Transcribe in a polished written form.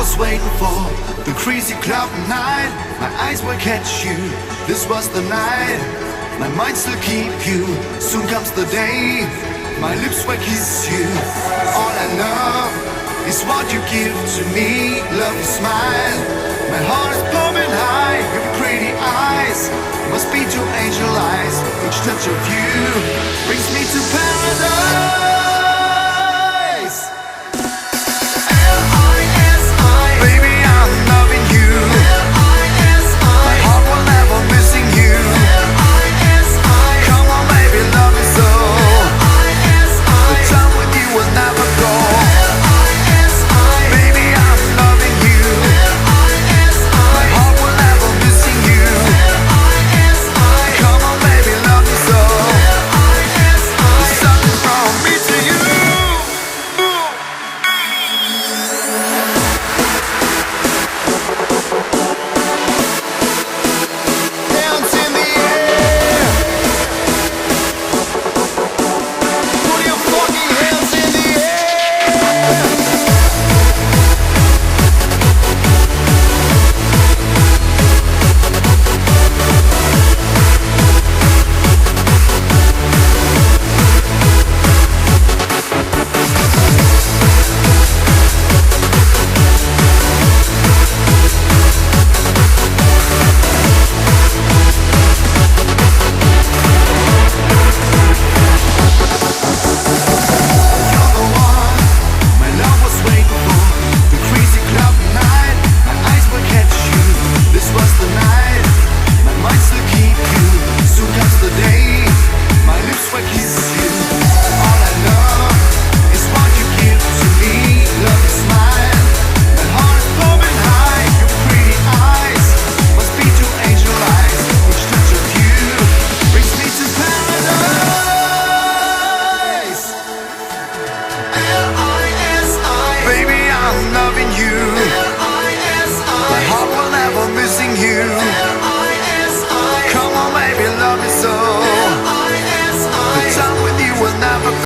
was waiting for the crazy cloud night. My eyes will catch you, this was the night. My mind still keep you, soon comes the day. My lips will kiss you. All I love is what you give to me. Love your smile, my heart is pumping high. Your pretty eyes must be two angel eyes. Each touch of you